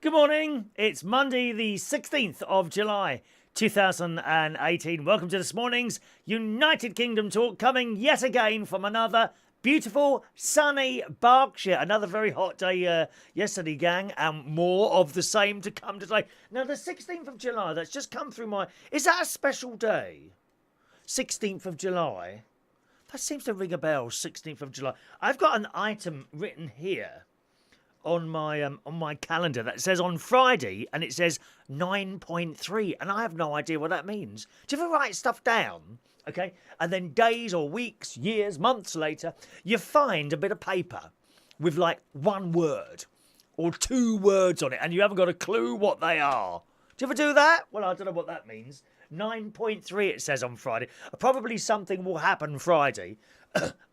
Good morning. It's Monday, the 16th of July, 2018. Welcome to this morning's United Kingdom talk, coming yet again from another beautiful, sunny Berkshire. Another very hot day yesterday, gang, and more of the same to come today. Now, the 16th of July, that's just come through my... Is that a special day? 16th of July? That seems to ring a bell, 16th of July. I've got an item written here on my calendar that says on Friday, and it says 9.3, and I have no idea what that means. Do you ever write stuff down, okay, and then days or weeks, years, months later, you find a bit of paper with like one word or two words on it, and you haven't got a clue what they are? Do you ever do that? Well, I don't know what that means. 9.3 it says on Friday. Probably something will happen Friday,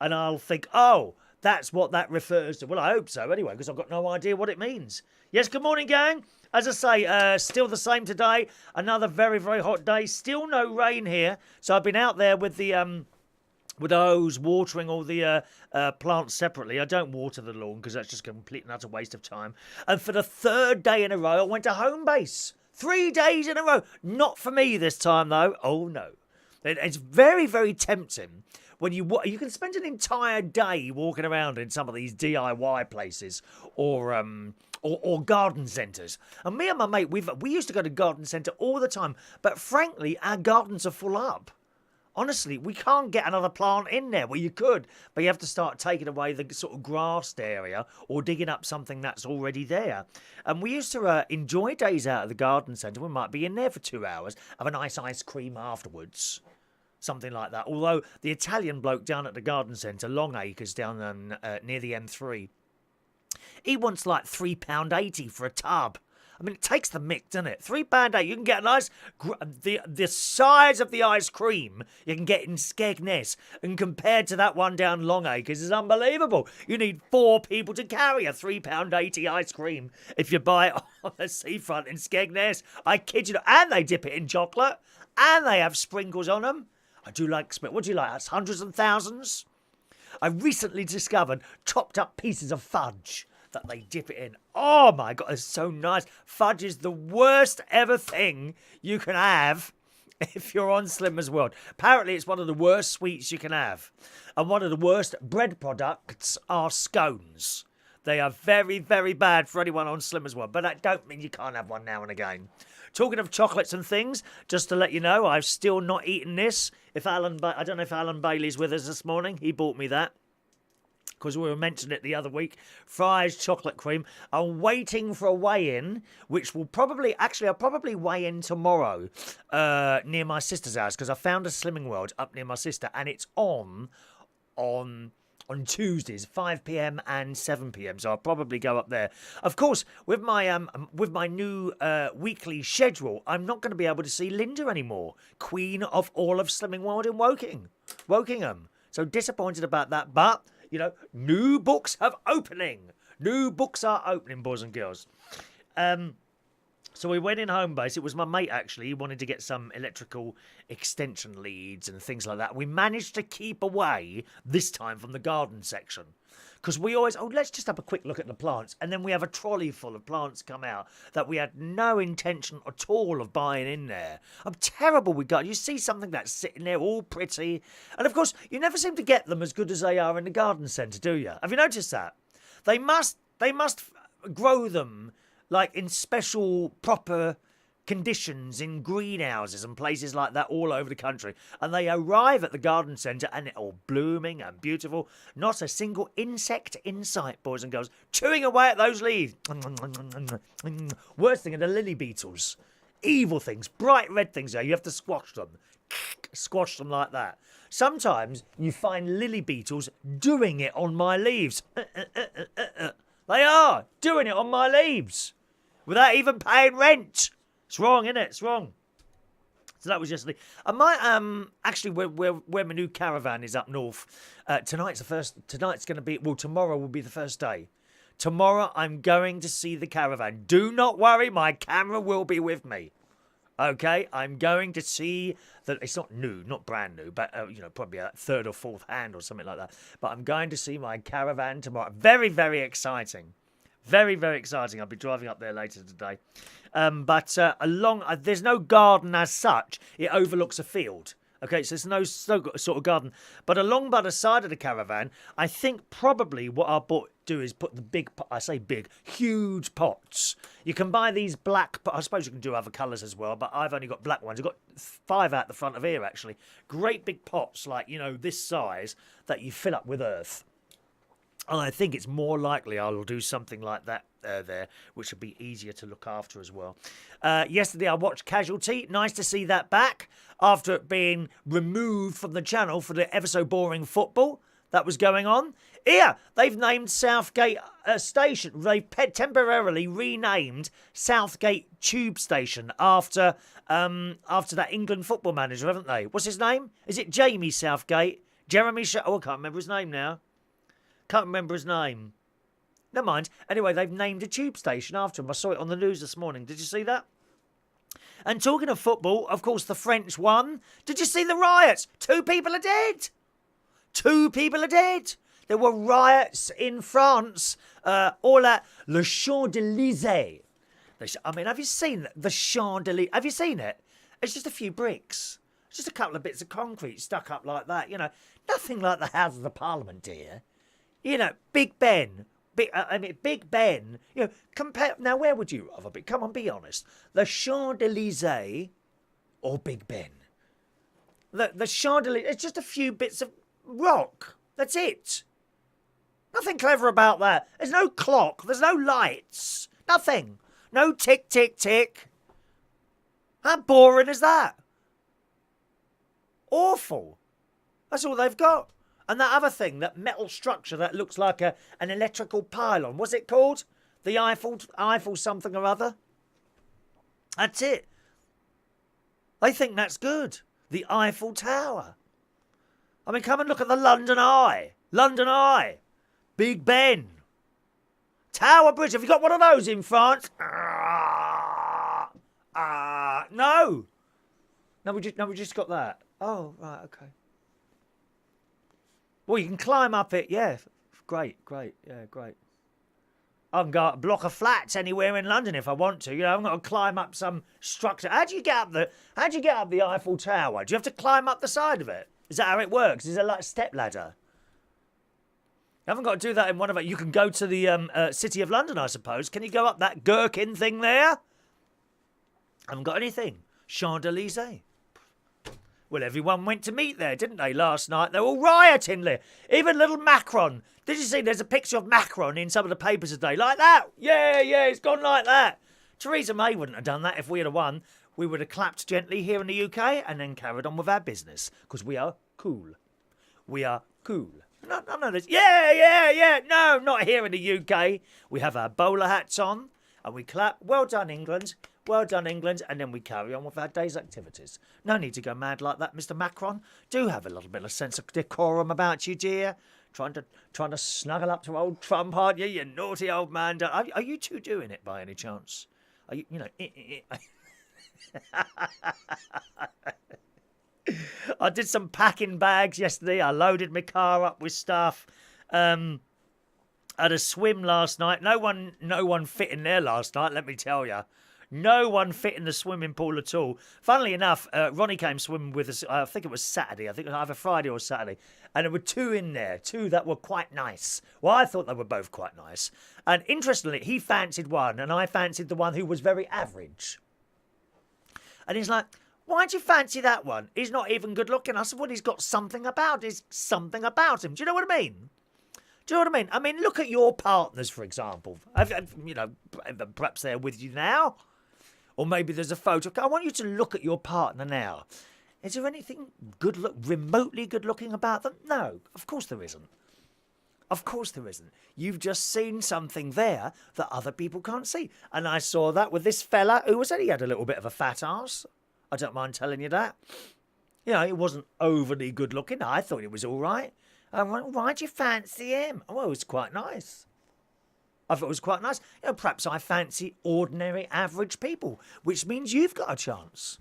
and I'll think, oh, that's what that refers to. Well, I hope so anyway, because I've got no idea what it means. Yes, good morning, gang. As I say, still the same today. Another very, very hot day. Still no rain here. So I've been out there with the hose, watering all the plants separately. I don't water the lawn because that's just a complete and utter waste of time. And for the third day in a row, I went to home base. 3 days in a row. Not for me this time, though. Oh, no. It's very, very tempting when you can spend an entire day walking around in some of these DIY places or garden centres. And me and my mate, we used to go to garden centre all the time, but frankly, our gardens are full up. Honestly, we can't get another plant in there. Well, you could, but you have to start taking away the sort of grassed area or digging up something that's already there. And we used to enjoy days out at the garden centre. We might be in there for 2 hours, have a nice ice cream afterwards. Something like that. Although the Italian bloke down at the garden centre, Long Acres, down near the M3, he wants like £3.80 for a tub. I mean, it takes the mick, doesn't it? £3.80. You can get a nice, the size of the ice cream you can get in Skegness, and compared to that one down Long Acres is unbelievable. You need 4 people to carry a £3.80 ice cream if you buy it on the seafront in Skegness. I kid you not. And they dip it in chocolate, and they have sprinkles on them. I do like... What do you like? That's hundreds and thousands? I recently discovered chopped up pieces of fudge that they dip it in. Oh my God, it's so nice. Fudge is the worst ever thing you can have if you're on Slimmers World. Apparently it's one of the worst sweets you can have. And one of the worst bread products are scones. They are very, very bad for anyone on Slimmers World, but that don't mean you can't have one now and again. Talking of chocolates and things, just to let you know, I've still not eaten this. I don't know if Alan Bailey's with us this morning. He bought me that because we were mentioning it the other week. Fry's chocolate cream. I'm waiting for a weigh-in, which will I'll probably weigh in tomorrow near my sister's house, because I found a Slimming World up near my sister, and it's on Tuesdays, 5 p.m. and 7 p.m. So I'll probably go up there. Of course, with my new weekly schedule, I'm not going to be able to see Linda anymore, queen of all of Slimming World in Wokingham. So disappointed about that, but you know, new books have opening. New books are opening, boys and girls. So we went in home base. It was my mate, actually. He wanted to get some electrical extension leads and things like that. We managed to keep away this time from the garden section, because we always, let's just have a quick look at the plants. And then we have a trolley full of plants come out that we had no intention at all of buying in there. I'm terrible with garden. You see something that's sitting there all pretty. And of course, you never seem to get them as good as they are in the garden centre, do you? Have you noticed that? They must grow them like in special proper conditions in greenhouses and places like that all over the country. And they arrive at the garden centre and they're all blooming and beautiful. Not a single insect in sight, boys and girls. Chewing away at those leaves. Worst thing are the lily beetles. Evil things, bright red things there. You have to squash them. Squash them like that. Sometimes you find lily beetles doing it on my leaves. They are doing it on my leaves without even paying rent. It's wrong, isn't it? It's wrong. So that was yesterday. I might actually where my new caravan is up north. Tomorrow will be the first day. Tomorrow I'm going to see the caravan. Do not worry, my camera will be with me. Okay, I'm going to see that. It's not new, not brand new, but probably a third or fourth hand or something like that. But I'm going to see my caravan tomorrow. Very, very exciting. Very, very exciting. I'll be driving up there later today. But there's no garden as such. It overlooks a field. Okay, so there's no sort of garden. But along by the side of the caravan, I think probably what I'll do is put the big, I say big, huge pots. You can buy these black, I suppose you can do other colours as well, but I've only got black ones. I've got 5 out the front of here, actually. Great big pots, like, this size, that you fill up with earth. And I think it's more likely I'll do something like that there, which will be easier to look after as well. Yesterday I watched Casualty. Nice to see that back after it being removed from the channel for the ever so boring football that was going on. Here, they've named Southgate Station. They've temporarily renamed Southgate Tube Station after that England football manager, haven't they? What's his name? Is it Jamie Southgate? Jeremy I can't remember his name now. Can't remember his name. Never mind. Anyway, they've named a tube station after him. I saw it on the news this morning. Did you see that? And talking of football, of course, the French won. Did you see the riots? 2 people are dead. 2 people are dead. There were riots in France, all at Le Champs-Élysées. Have you seen the Champs-Élysées? Have you seen it? It's just a few bricks. It's just a couple of bits of concrete stuck up like that. Nothing like the Houses of Parliament, dear. Big Ben. Big Ben. Compare. Now, where would you rather be? Come on, be honest. The Champs-Élysées or Big Ben? The Champs-Élysées, it's just a few bits of rock. That's it. Nothing clever about that. There's no clock. There's no lights. Nothing. No tick, tick, tick. How boring is that? Awful. That's all they've got. And that other thing, that metal structure that looks like an electrical pylon. What's it called? The Eiffel something or other? That's it. They think that's good. The Eiffel Tower. Come and look at the London Eye. London Eye. Big Ben. Tower Bridge. Have you got one of those in France? No. No, we just got that. Oh, right, okay. Well, you can climb up it, yeah. Great, yeah, great. I can go up a block of flats anywhere in London if I want to. I'm going to climb up some structure. How do you get up the Eiffel Tower? Do you have to climb up the side of it? Is that how it works? Is it like a step ladder? You haven't got to do that in one of it. You can go to the City of London, I suppose. Can you go up that gherkin thing there? I haven't got anything. Champs-Élysées. Well, everyone went to meet there, didn't they, last night? They were all rioting there. Even little Macron. Did you see there's a picture of Macron in some of the papers today? Like that. Yeah, it's gone like that. Theresa May wouldn't have done that if we had won. We would have clapped gently here in the UK and then carried on with our business. Because we are cool. We are cool. No, this. Yeah. No, not here in the UK. We have our bowler hats on and we clap. Well done, England. Well done, England. And then we carry on with our day's activities. No need to go mad like that, Mr. Macron. Do have a little bit of sense of decorum about you, dear. Trying to snuggle up to old Trump, aren't you? You naughty old man. Are you two doing it by any chance? Are you, I did some packing bags yesterday. I loaded my car up with stuff. Had a swim last night. No one fit in there last night, let me tell you. No one fit in the swimming pool at all. Funnily enough, Ronnie came swimming with us, I think it was Saturday. I think it was either Friday or Saturday. And there were 2 in there, 2 that were quite nice. Well, I thought they were both quite nice. And interestingly, he fancied one and I fancied the one who was very average. And he's like, why'd you fancy that one? He's not even good looking. I said, well, he's got something about him. Do you know what I mean? I mean, look at your partners, for example. Perhaps they're with you now. Or maybe there's a photo. I want you to look at your partner now. Is there anything remotely good looking about them? No, of course there isn't. Of course there isn't. You've just seen something there that other people can't see. And I saw that with this fella who he had a little bit of a fat ass. I don't mind telling you that. He wasn't overly good looking. I thought he was all right. I went, why'd you fancy him? Well, it was quite nice. I thought it was quite nice. Perhaps I fancy ordinary, average people, which means you've got a chance.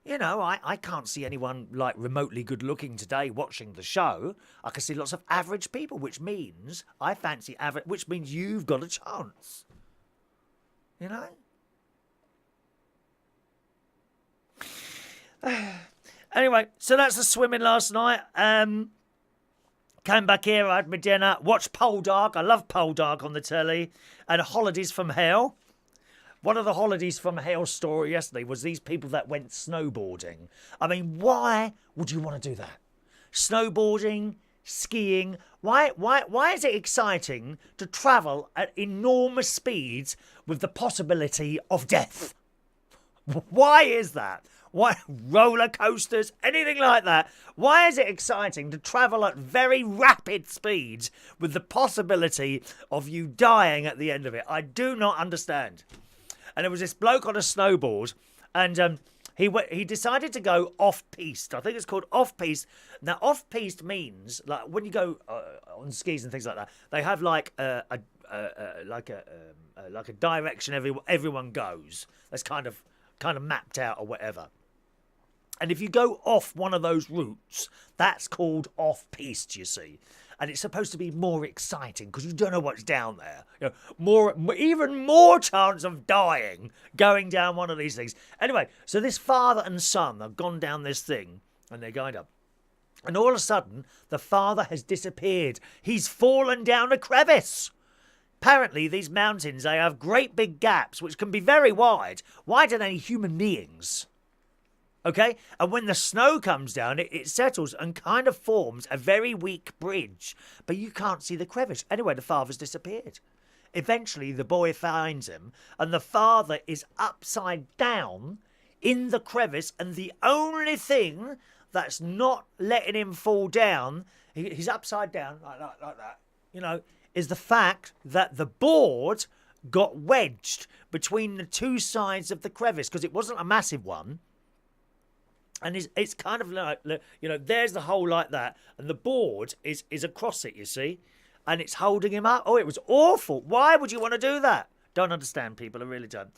You know, I can't see anyone like remotely good looking today watching the show. I can see lots of average people, which means I fancy average, which means you've got a chance. You know? Anyway, so that's the swimming last night. Came back here, I had my dinner, watched Poldark. I love Poldark on the telly. And Holidays from Hell. One of the Holidays from Hell story yesterday was these people that went snowboarding. I mean, why would you want to do that? Snowboarding, skiing. Why is it exciting to travel at enormous speeds with the possibility of death? Why is that? Why roller coasters, anything like that? Why is it exciting to travel at very rapid speeds with the possibility of you dying at the end of it? I do not understand. And there was this bloke on a snowboard, and he decided to go off-piste. I think it's called off-piste. Now, off-piste means like when you go on skis and things like that, they have like a direction everyone goes. That's kind of mapped out or whatever. And if you go off one of those routes, that's called off-piste, you see. And it's supposed to be more exciting because you don't know what's down there. You know, even more chance of dying going down one of these things. Anyway, so this father and son have gone down this thing and they're going up. And all of a sudden, the father has disappeared. He's fallen down a crevice. Apparently, these mountains, they have great big gaps, which can be very wide, wider than any human beings. Okay? And when the snow comes down, it settles and kind of forms a very weak bridge. But you can't see the crevice. Anyway, the father's disappeared. Eventually, the boy finds him, and the father is upside down in the crevice, and the only thing that's not letting him fall down, he's upside down, like that, you know, is the fact that the board got wedged between the two sides of the crevice, because it wasn't a massive one. And it's kind of like, you know, there's the hole like that. And the board is across it, you see. And it's holding him up. Oh, it was awful. Why would you want to do that? Don't understand, people. I really don't.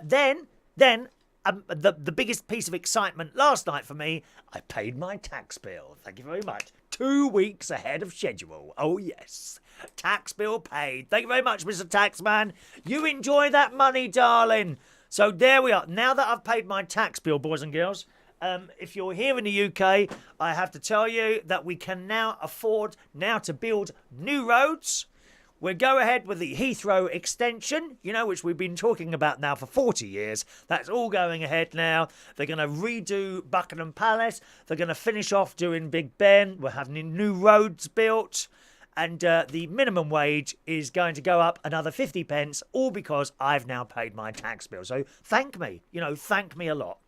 Then the biggest piece of excitement last night for me, I paid my tax bill. Thank you very much. 2 weeks ahead of schedule. Oh, yes. Tax bill paid. Thank you very much, Mr. Taxman. You enjoy that money, darling. So there we are. Now that I've paid my tax bill, boys and girls, if you're here in the UK, I have to tell you that we can now afford to build new roads. We'll go ahead with the Heathrow extension, you know, which we've been talking about now for 40 years. That's all going ahead now. They're going to redo Buckingham Palace. They're going to finish off doing Big Ben. We're having new roads built. And the minimum wage is going to go up another 50 pence, all because I've now paid my tax bill. So thank me, thank me a lot.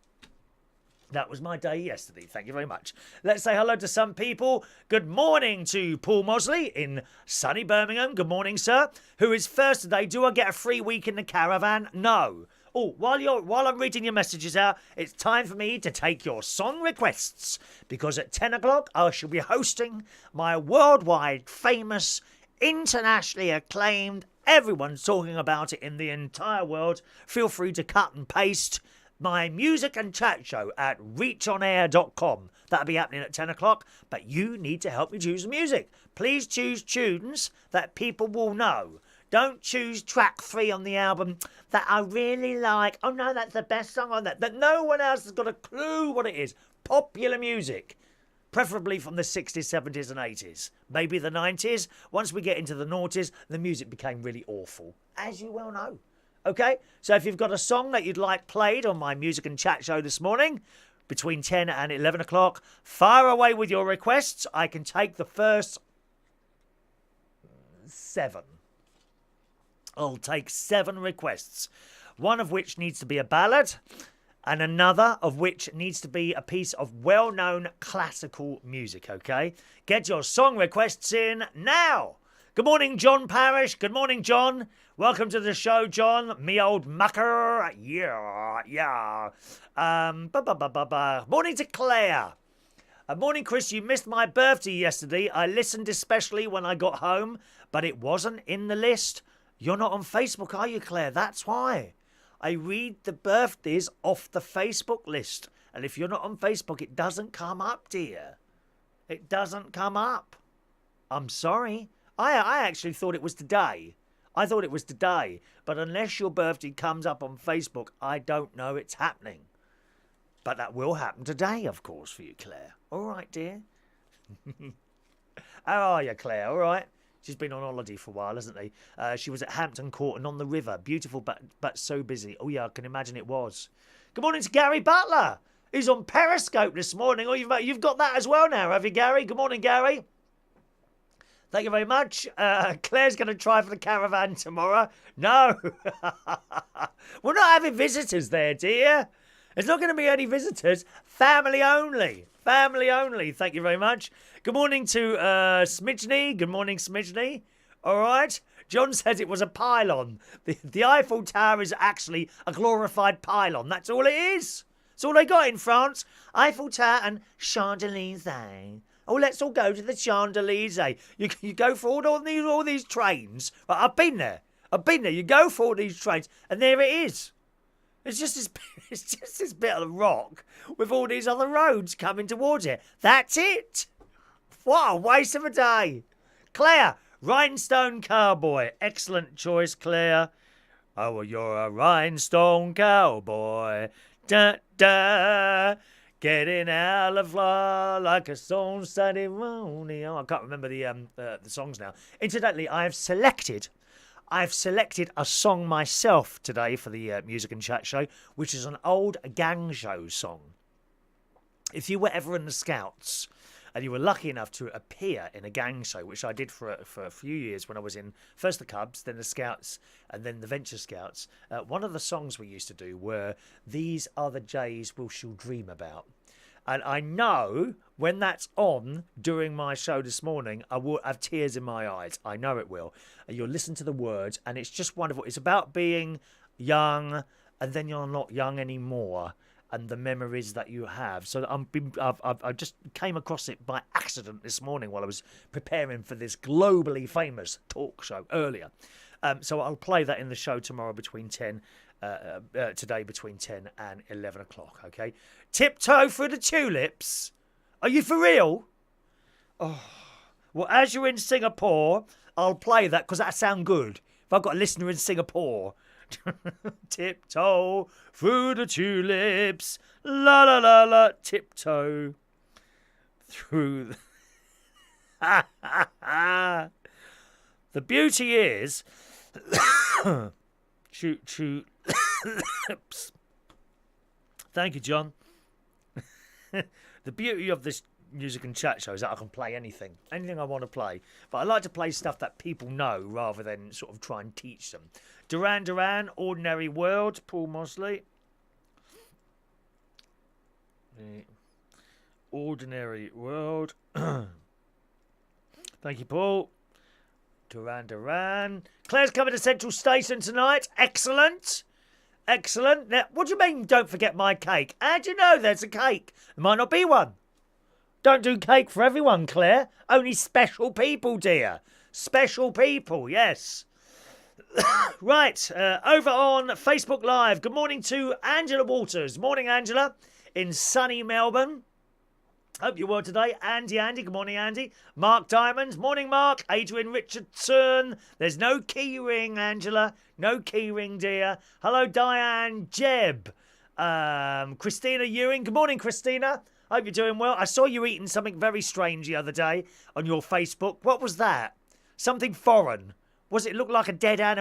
That was my day yesterday. Thank you very much. Let's say hello to some people. Good morning to Paul Mosley in sunny Birmingham. Good morning, sir. Who is first today? Do I get a free week in the caravan? No. Oh, while I'm reading your messages out, it's time for me to take your song requests. Because at 10 o'clock, I shall be hosting my worldwide famous, internationally acclaimed, everyone's talking about it in the entire world. Feel free to cut and paste my music and chat show at reachonair.com. That'll be happening at 10 o'clock, but you need to help me choose the music. Please choose tunes that people will know. Don't choose track 3 on the album that I really like. Oh no, that's the best song on that no one else has got a clue what it is. Popular music. Preferably from the 60s, 70s and 80s. Maybe the 90s. Once we get into the noughties, the music became really awful, as you well know. Okay, so if you've got a song that you'd like played on my music and chat show this morning, between 10 and 11 o'clock, fire away with your requests. I can take the first 7. I'll take 7 requests, one of which needs to be a ballad, and another of which needs to be a piece of well-known classical music, okay? Get your song requests in now. Good morning, John Parrish. Good morning, John. Welcome to the show, John. Me old mucker. Yeah. Morning to Claire. Morning, Chris. You missed my birthday yesterday. I listened especially when I got home, but it wasn't in the list. You're not on Facebook, are you, Claire? That's why. I read the birthdays off the Facebook list. And if you're not on Facebook, it doesn't come up, dear. It doesn't come up. I'm sorry. I actually thought it was today. I thought it was today. But unless your birthday comes up on Facebook, I don't know it's happening. But that will happen today, of course, for you, Claire. All right, dear. How are you, Claire? All right? She's been on holiday for a while, hasn't she? She was at Hampton Court and on the river. Beautiful, but so busy. Oh, yeah, I can imagine it was. Good morning to Gary Butler, who's on Periscope this morning. Oh, you've got that as well now, have you, Gary? Good morning, Gary. Thank you very much. Claire's going to try for the caravan tomorrow. No. We're not having visitors there, dear. There's not going to be any visitors. Family only. Family only. Thank you very much. Good morning to Smidgeny. Good morning, Smidgeny. All right. John says it was a pylon. The Eiffel Tower is actually a glorified pylon. That's all it is. That's all they got in France. Eiffel Tower and Champs-Élysées. Oh, let's all go to the Champs-Élysées. You go for all these trains. Right, I've been there. You go for all these trains, and there it is. It's just this bit of rock with all these other roads coming towards it. That's it. What a waste of a day. Claire, Rhinestone Cowboy. Excellent choice, Claire. Oh, well, you're a rhinestone cowboy. Da, da. Getting out of fly like a stone Sunday morning. Oh, I can't remember the songs now. Incidentally, I've selected a song myself today for the Music and Chat show, which is an old Gang Show song. If you were ever in the Scouts and you were lucky enough to appear in a gang show, which I did for a few years when I was in first the Cubs, then the Scouts, and then the Venture Scouts, one of the songs we used to do were "These Are the Jays We Shall Dream About." And I know when that's on during my show this morning, I will have tears in my eyes. I know it will. And you'll listen to the words, and it's just wonderful. It's about being young, and then you're not young anymore, and the memories that you have. So I just came across it by accident this morning while I was preparing for this globally famous talk show earlier. So I'll play that in the show tomorrow today between 10 and 11 o'clock, okay? Tiptoe Through the Tulips? Are you for real? Oh, well, as you're in Singapore, I'll play that because that sounds good. If I've got a listener in Singapore. Tiptoe through the tulips, la la la la, tiptoe through the... The beauty is... Shoot. Thank you, John. The beauty of this Music and Chat show is that I can play anything I want to play. But I like to play stuff that people know rather than sort of try and teach them. Duran Duran, Ordinary World, Paul Mosley. The Ordinary World. Thank you, Paul. Duran Duran. Claire's coming to Central Station tonight. Excellent. Now, what do you mean don't forget my cake? How do you know there's a cake? There might not be one. Don't do cake for everyone, Claire. Only special people, dear. Special people, yes. Right, over on Facebook Live. Good morning to Angela Waters. Morning, Angela, in sunny Melbourne. Hope you're well today. Andy. Good morning, Andy. Mark Diamond. Morning, Mark. Adrian Richardson. There's no key ring, Angela. No key ring, dear. Hello, Diane Jeb. Christina Ewing. Good morning, Christina. Hope you're doing well. I saw you eating something very strange the other day on your Facebook. What was that? Something foreign. Was it look like a dead animal?